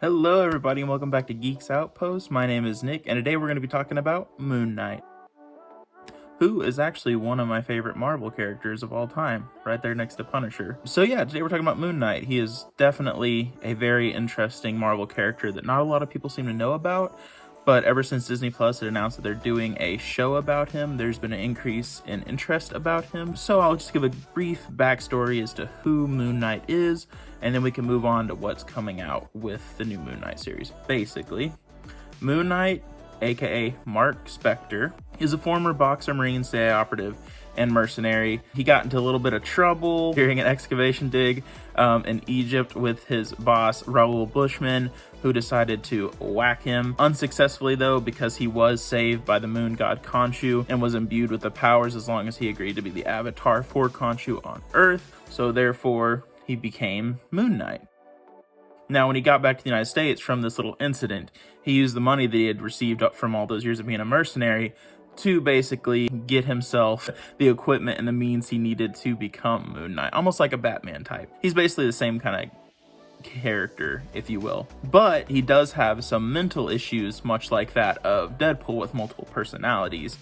Hello everybody and welcome back to Geeks Outpost. My name is Nick and today we're going to be talking about Moon Knight, who is actually one of my favorite Marvel characters of all time, right there next to Punisher. So yeah, today we're talking about Moon Knight. He is definitely a very interesting Marvel character that not a lot of people seem to know about, but ever since Disney Plus had announced that they're doing a show about him, there's been an increase in interest about him. So I'll just give a brief backstory as to who Moon Knight is, and then we can move on to what's coming out with the new Moon Knight series. Basically, Moon Knight, aka Mark Spector, is a former boxer, Marine, CIA operative, and mercenary. He got into a little bit of trouble during an excavation dig in Egypt with his boss, Raoul Bushman, who decided to whack him. Unsuccessfully though, because he was saved by the moon god Khonshu and was imbued with the powers as long as he agreed to be the avatar for Khonshu on Earth. So therefore, he became Moon Knight. Now, when he got back to the United States from this little incident, he used the money that he had received up from all those years of being a mercenary to basically get himself the equipment and the means he needed to become Moon Knight, almost like a Batman type. He's basically the same kind of character, if you will, but he does have some mental issues, much like that of Deadpool, with multiple personalities.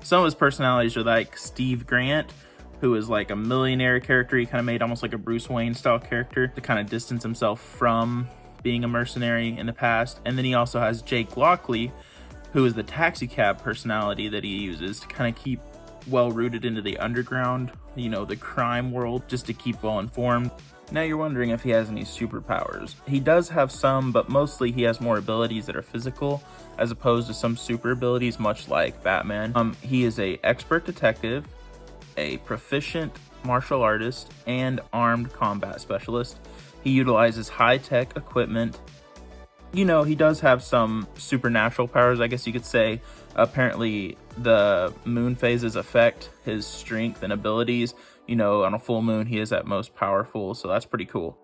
Some of his personalities are like Steve Grant, who is like a millionaire character. He kind of made almost like a Bruce Wayne style character to kind of distance himself from being a mercenary in the past. And then he also has Jake Lockley, who is the taxi cab personality that he uses to kind of keep well rooted into the underground, you know, the crime world, just to keep well informed. Now you're wondering if he has any superpowers. He does have some, but mostly he has more abilities that are physical as opposed to some super abilities, much like Batman. He is a expert detective, a proficient martial artist, and armed combat specialist. He utilizes high-tech equipment. You know, he does have some supernatural powers, I guess you could say. Apparently, the moon phases affect his strength and abilities. You know, on a full moon, he is at most powerful, so that's pretty cool.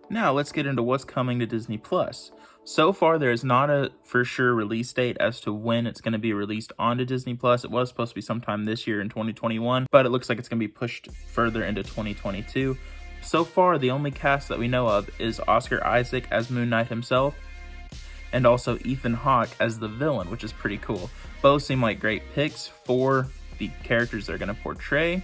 Now, let's get into what's coming to Disney Plus. So far, there is not a for sure release date as to when it's going to be released onto Disney Plus. It was supposed to be sometime this year in 2021, but it looks like it's going to be pushed further into 2022. So far, the only cast that we know of is Oscar Isaac as Moon Knight himself, and also Ethan Hawke as the villain, which is pretty cool. Both seem like great picks for the characters they're going to portray.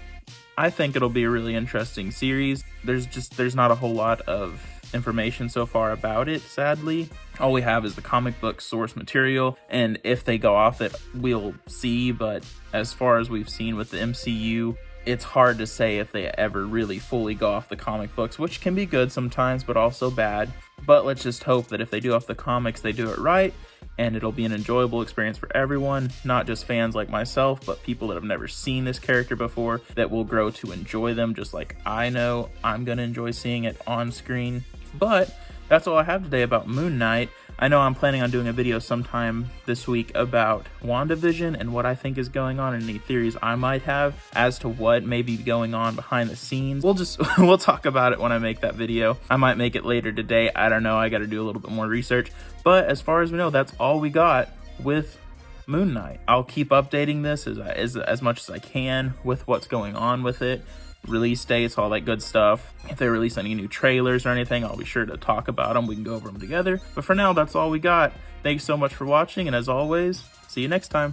I think it'll be a really interesting series. There's not a whole lot of information so far about it, sadly. All we have is the comic book source material, and if they go off it, we'll see. But as far as we've seen with the MCU, it's hard to say if they ever really fully go off the comic books, which can be good sometimes, but also bad. But let's just hope that if they do off the comics, they do it right, and it'll be an enjoyable experience for everyone, not just fans like myself, but people that have never seen this character before that will grow to enjoy them, just like I know I'm going to enjoy seeing it on screen. But that's all I have today about Moon Knight. I know I'm planning on doing a video sometime this week about WandaVision and what I think is going on, and any theories I might have as to what may be going on behind the scenes. We'll talk about it when I make that video. I might make it later today. I don't know. I got to do a little bit more research. But as far as we know, that's all we got with Moon Knight. I'll keep updating this as much as I can with what's going on with it. Release dates, all that good stuff. If they release any new trailers or anything, I'll be sure to talk about them. We can go over them together. But for now, that's all we got. Thanks so much for watching, and as always, see you next time.